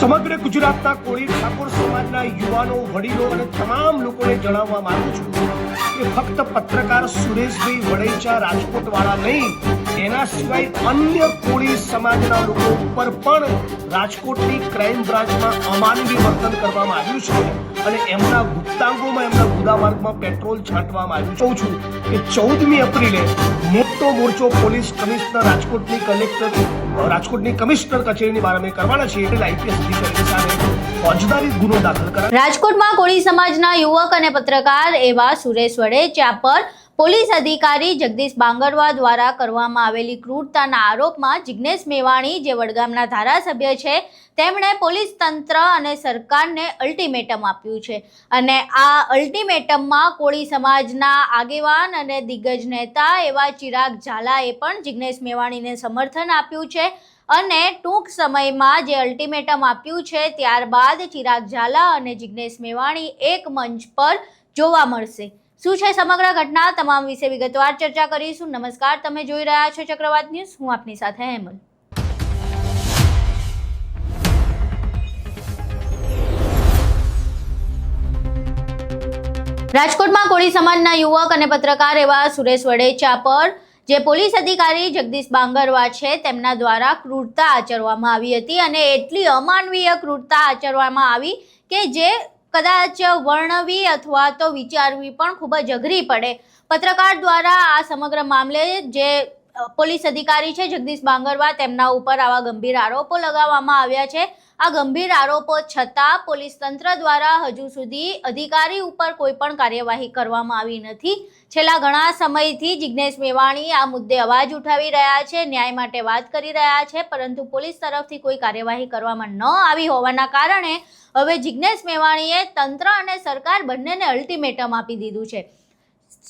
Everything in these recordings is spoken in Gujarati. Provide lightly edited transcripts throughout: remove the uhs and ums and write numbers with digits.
સમગ્ર ગુજરાતના કોળી ઠાકોર સમાજના યુવાનો, વડીલો અને તમામ લોકોને જણાવવા માંગુ છું કે ફક્ત પત્રકાર સુરેશભાઈ વડેચા રાજકોટ વાળા નહીં, એના સિવાય અન્ય કોળી સમાજના લોકો ઉપર પણ રાજકોટની ક્રાઇમ બ્રાન્ચમાં અમાનવી વર્તન કરવામાં આવ્યું છે અને એમના ગુપ્તાંગોમાં, એમના ગુદામાર્ગમાં પેટ્રોલ છાંટવામાં આવ્યું. કહું છું કે 14મી એપ્રિલે મોટો મોરચો પોલીસ કમિશનર રાજકોટની કમિશનર કચેરીની બહાર અમે કરવાના છીએ. એટલે આઈપીએસ અધિકારીની સામે ફોજદારી ગુનો દાખલ કરાય. રાજકોટમાં કોળી સમાજના યુવક અને પત્રકાર એવા સુરેશ વડેચા પર પોલીસ અધિકારી જગદીશ બાંગરવા દ્વારા કરવામાં આવેલી ક્રૂરતાના આરોપમાં જિગ્નેશ મેવાણી, જે વડગામના ધારાસભ્ય છે, તેમણે પોલીસ તંત્ર અને સરકારને અલ્ટિમેટમ આપ્યું છે. અને આ અલ્ટિમેટમમાં કોળી સમાજના આગેવાન અને દિગ્ગજ નેતા એવા ચિરાગ ઝાલાએ પણ જિગ્નેશ મેવાણીને સમર્થન આપ્યું છે. અને ટૂંક સમયમાં જે અલ્ટિમેટમ આપ્યું છે ત્યારબાદ ચિરાગ ઝાલા અને જિગ્નેશ મેવાણી એક મંચ પર જોવા મળશે. શું છે સમગ્ર ઘટના, તમામ વિશે વિગતવાર ચર્ચા કરીશું. નમસ્કાર, તમે જોઈ રહ્યા છો ચક્રવાત ન્યૂઝ. હું આપની સાથે હેમલ. રાજકોટમાં કોળી સમાજના યુવક અને પત્રકાર એવા સુરેશ વડેચા પર જે પોલીસ અધિકારી જગદીશ બાંગરવા છે તેમના દ્વારા ક્રૂરતા આચરવામાં આવી હતી અને એટલી અમાનવીય ક્રૂરતા આચરવામાં આવી કે જે કદાચ વર્ણવી અથવા તો વિચારવી પણ ખૂબ જ અઘરી પડે. પત્રકાર દ્વારા આ સમગ્ર મામલે જે પોલીસ અધિકારી છે જગદીશ બાંગરવા, તેમના ઉપર આવા ગંભીર આરોપો લગાવવામાં આવ્યા છે. આ ગંભીર આરોપો છતાં પોલીસ તંત્ર દ્વારા હજુ સુધી અધિકારી ઉપર કોઈ પણ કાર્યવાહી કરવામાં આવી નથી. છેલ્લા ઘણા સમયથી જિગ્નેશ મેવાણી આ મુદ્દે અવાજ ઉઠાવી રહ્યા છે, ન્યાય માટે વાત કરી રહ્યા છે, પરંતુ પોલીસ તરફથી કોઈ કાર્યવાહી કરવામાં ન આવી હોવાના કારણે હવે જિગ્નેશ મેવાણીએ તંત્ર અને સરકાર બંનેને અલ્ટિમેટમ આપી દીધું છે.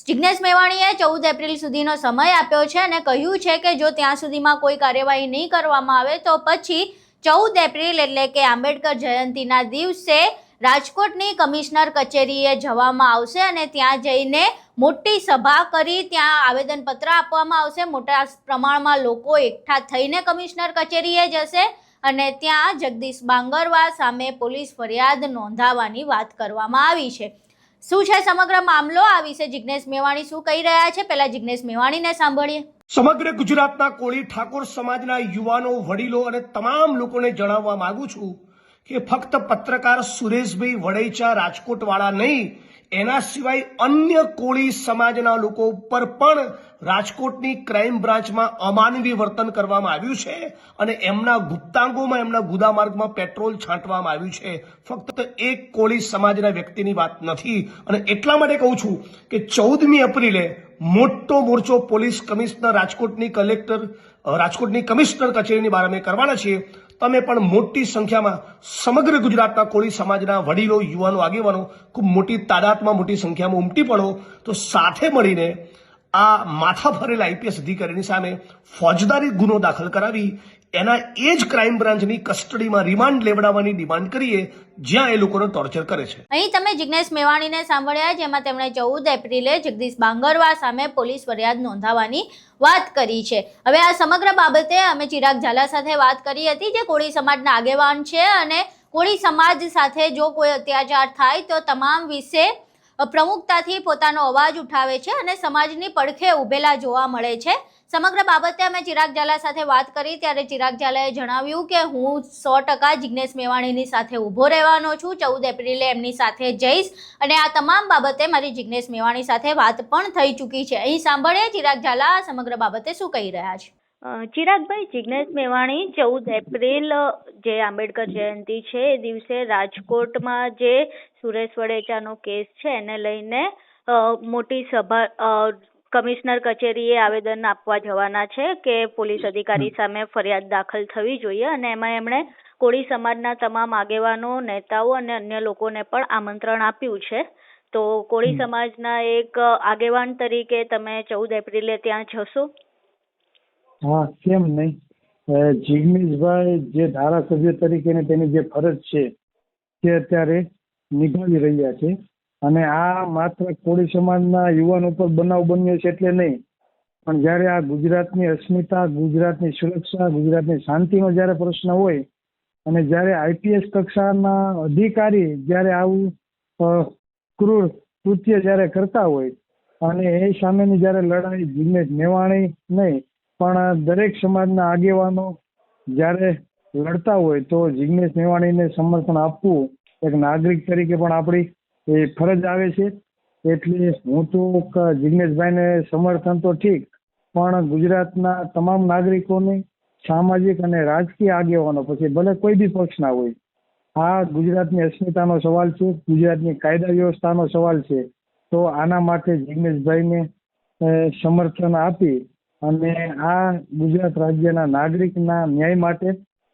જિગ્નેશ મેવાણીએ 14 એપ્રિલ સુધીનો સમય આપ્યો છે અને કહ્યું છે કે જો ત્યાં સુધીમાં કોઈ કાર્યવાહી નહીં કરવામાં આવે તો પછી 14 એપ્રિલ એટલે કે આંબેડકર જયંતિના દિવસે રાજકોટની કમિશનર કચેરીએ જવામાં આવશે અને ત્યાં જઈને મોટી સભા કરી ત્યાં આવેદનપત્ર આપવામાં આવશે. મોટા પ્રમાણમાં લોકો એકઠા થઈને કમિશનર કચેરીએ જશે અને ત્યાં જગદીશ બાંગરવા સામે પોલીસ ફરિયાદ નોંધાવવાની વાત કરવામાં આવી છે. શું છે સમગ્ર મામલો, આ વિશે જિગ્નેશ મેવાણી શું કહી રહ્યા છે, પહેલા જિગ્નેશ મેવાણીને સાંભળીએ. સમગ્ર ગુજરાતના કોળી ઠાકોર સમાજના યુવાનો, વડીલો અને તમામ લોકોને જણાવવા માંગુ છું કે ફક્ત પત્રકાર સુરેશભાઈ વડેચા રાજકોટ વાળા નહીં, એના સિવાય અન્ય કોળી સમાજના લોકો ઉપર પણ રાજકોટની ક્રાઇમ બ્રાન્ચમાં અમાનવી વર્તન કરવામાં આવ્યું છે અને એમના ગુપ્તાંગોમાં, એમના ગુદામાર્ગમાં પેટ્રોલ છાંટવામાં આવ્યું છે. ફક્ત એક કોળી સમાજના વ્યક્તિની વાત નથી. અને એટલા માટે કહું છું કે 14મી એપ્રિલે મોટો મોરચો પોલીસ કમિશનર રાજકોટની કમિશનર કચેરીની બહાર અમે કરવાના છીએ. તમે પણ મોટી સંખ્યામાં સમગ્ર ગુજરાતના કોળી સમાજના વડીલો, યુવાનો, આગેવાનો ખૂબ મોટી તાદાદમાં, મોટી સંખ્યામાં ઉમટી પડો તો સાથે મળીને આ માથા ભરેલા આઈપીએસ અધિકારીની સામે ફોજદારી ગુનો દાખલ કરાવી એના એ જ ક્રાઇમ બ્રાન્ચની કસ્ટડીમાં રિમાન્ડ લેવડાવવાની ડિમાન્ડ કરીએ જ્યાં એ લોકોને ટોર્ચર કરે છે. અહીં તમે જિગ્નેશ મેવાણીને સાંભળ્યા, જેમાં તેમણે 14 એપ્રિલે જગદીશ બાંગરવા સામે પોલીસ ફરિયાદ નોંધાવવાની વાત કરી છે. હવે આ સમગ્ર બાબતે અમે ચિરાગ ઝાલા સાથે વાત કરી હતી, જે કોળી સમાજના આગેવાન છે અને કોળી સમાજ સાથે જો કોઈ અત્યાચાર થાય તો તમામ વિશે પ્રમુખતાથી પોતાનો અવાજ ઉઠાવે છે અને સમાજની પડખે ઉભેલા જોવા મળે છે. સમગ્ર બાબતે અમે ચિરાગ ઝાલા સાથે વાત કરી ત્યારે ચિરાગ ઝાલાએ જણાવ્યું કે હું 100% જિગ્નેશ મેવાણીની સાથે ઊભો રહેવાનો છું. 14 એપ્રિલે એમની સાથે જઈશ અને આ તમામ બાબતે મારી જિગ્નેશ મેવાણી સાથે વાત પણ થઈ ચૂકી છે. અહીં સાંભળીએ ચિરાગ ઝાલા આ સમગ્ર બાબતે શું કહી રહ્યા છે. ચિરાગભાઈ, જિગ્નેશ મેવાણી 14 એપ્રિલ જે આંબેડકર જયંતિ છે એ દિવસે રાજકોટમાં જે સુરેશ વડેચાનો કેસ છે એને લઈને મોટી સભા કમિશનર કચેરીએ આવેદન આપવા જવાના છે કે પોલીસ અધિકારી સામે ફરિયાદ દાખલ થવી જોઈએ અને એમાં એમણે કોળી સમાજના તમામ આગેવાનો, નેતાઓ અને અન્ય લોકોને પણ આમંત્રણ આપ્યું છે. તો કોળી સમાજના એક આગેવાન તરીકે તમે 14 એપ્રિલે ત્યાં જશો? હા, કેમ નહીં. જિગ્નેશભાઈ જે ધારાસભ્ય તરીકે તેની જે ફરજ છે તે અત્યારે નિભાવી રહ્યા છે અને આ માત્ર કોળી સમાજના યુવાનો ઉપર બનાવ બન્યો છે એટલે નહીં, પણ જ્યારે આ ગુજરાતની અસ્મિતા, ગુજરાતની સુરક્ષા, ગુજરાતની શાંતિનો જ્યારે પ્રશ્ન હોય અને જ્યારે આઈપીએસ કક્ષાના અધિકારી જ્યારે આવું ક્રૂર કૃત્ય જ્યારે કરતા હોય અને એ સામેની જ્યારે લડાઈ જિગ્નેશ મેવાણી નહીં પણ દરેક સમાજના આગેવાનો જ્યારે લડતા હોય તો જિગ્નેશ મેવાણીને સમર્થન આપવું એક નાગરિક તરીકે પણ આપણી એ ફરજ આવે છે. એટલે હું તો જિગ્નેશભાઈને સમર્થન તો ઠીક, પણ ગુજરાતના તમામ નાગરિકોને સામાજિક અને રાજકીય આગેવાનો પછી ભલે કોઈ બી પક્ષના હોય, આ ગુજરાતની અસ્મિતાનો સવાલ છે, ગુજરાતની કાયદા વ્યવસ્થાનો સવાલ છે. તો આના માટે જિગ્નેશભાઈને સમર્થન આપી અને આ ગુજરાત રાજ્યના નાગરિકના ન્યાય માટે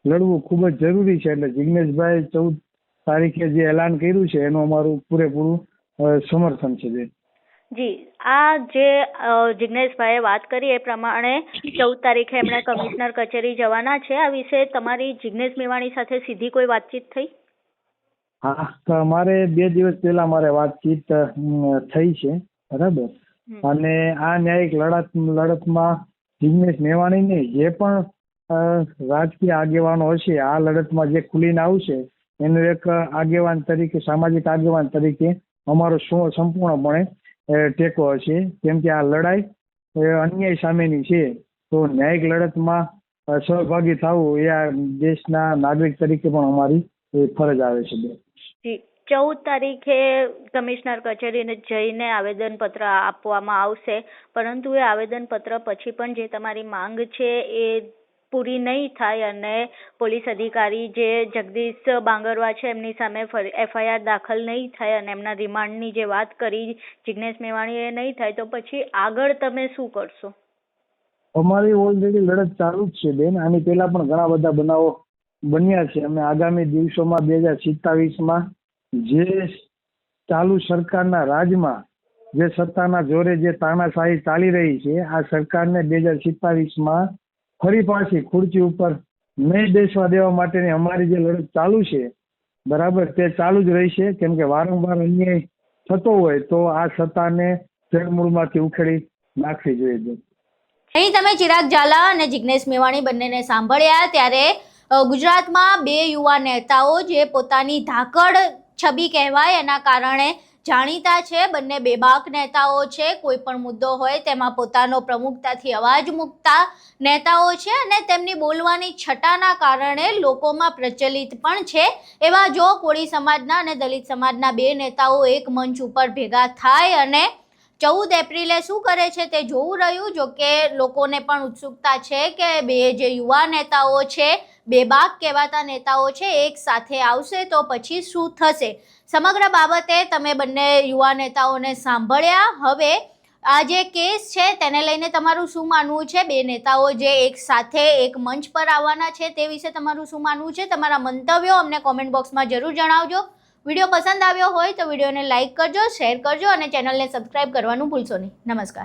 લડવું ખૂબ જ જરૂરી છે. એટલે જિગ્નેશભાઈ 14 તારીખે જે એલાન કર્યું છે એનું અમારું પૂરેપૂરું સમર્થન છે બેન. જી, આ જે જિગ્નેશભાઈએ વાત કરી એ પ્રમાણે 14 તારીખે એમણે કમિશનર કચેરી જવાના છે. આ વિશે તમારી જિગ્નેશ મેવાણી સાથે સીધી કોઈ વાતચીત થઈ? હા, તો અમારે 2 દિવસ પહેલા મારે વાતચીત થઈ છે, બરાબર. અને આ ન્યાયિક લડતમાં જિગ્નેશ મેવાણીને જે પણ રાજકીય આગેવાનો હશે આ લડતમાં જે ખુલીને આવશે એનું એક આગેવાન તરીકે, સામાજિક આગેવાન તરીકે અમારો સંપૂર્ણપણે ટેકો હશે. કેમ કે આ લડાઈ અન્યાય સામેની છે, તો ન્યાયિક લડતમાં સહભાગી થવું એ આ દેશના નાગરિક તરીકે પણ અમારી ફરજ આવે છે. જી, 14 તારીખે કમિશનર કચેરીને જઈને આવેદનપત્ર આપવામાં આવશે, પરંતુ એ આવેદનપત્ર પછી પણ જે તમારી માંગ છે એ પૂરી નહીં થાય અને પોલીસ અધિકારી જે જગદીશ બાંગરવા છે એમની સામે FIR દાખલ નહીં થાય અને એમના રિમાન્ડની જે વાત કરી જિગ્નેશ મેવાણી એ નહીં થાય, તો પછી આગળ તમે શું કરશો? અમારી ઓલરેડી લડત ચાલુ જ છે બેન. આની પહેલા પણ ઘણા બધા બનાવો બન્યા છે. અમે આગામી દિવસોમાં 2027માં જે ચાલુ સરકારના રાજમાં જે સત્તાના જોરે જે તાનાશાહી ચાલી રહી છે, આ સરકારને 2027માં ફરી પાછી ખુરશી ઉપર નહીં બેસવા દેવા માટેની અમારી જે લડત ચાલુ છે, બરાબર, તે ચાલુ જ રહેશે. કેમ કે વારંવાર અન્યાય થતો હોય તો આ સત્તાને જડમૂળમાંથી ઉખેડી નાખવી જોઈએ. અહીં તમે ચિરાગ ઝાલા અને જિગ્નેશ મેવાણી બંનેને સાંભળ્યા ત્યારે ગુજરાતમાં 2 યુવા નેતાઓ જે પોતાની ધાકડ છબી કહેવાય એના કારણે જાણીતા છે. બંને બેબાક નેતાઓ છે, કોઈ પણ મુદ્દો હોય તેમાં પોતાનો પ્રમુખતાથી અવાજ મૂકતા નેતાઓ છે અને તેમની બોલવાની છટાના કારણે લોકોમાં પ્રચલિત પણ છે. એવા જો કોળી સમાજના અને દલિત સમાજના 2 નેતાઓ એક મંચ ઉપર ભેગા થાય અને 14 એપ્રિલે શું કરે છે તે જોવું રહ્યું. જો કે લોકોને પણ ઉત્સુકતા છે કે 2 જે યુવા નેતાઓ છે, બેબાક કહેવાતા નેતાઓ છે, એક સાથે આવશે તો પછી શું થશે. સમગ્ર બાબતે તમે બંને યુવા નેતાઓને સાંભળ્યા. હવે આ જે કેસ છે તેને લઈને તમારું શું માનવું છે? 2 નેતાઓ જે એક સાથે એક મંચ પર આવવાના છે તે વિશે તમારું શું માનવું છે? તમારા મંતવ્યો અમને કોમેન્ટ બોક્સમાં જરૂર જણાવજો. વિડીયો પસંદ આવ્યો હોય તો વિડીયોને લાઇક કરજો, શેર કરજો અને ચેનલને સબસ્ક્રાઇબ કરવાનું ભૂલશો નહીં. નમસ્કાર.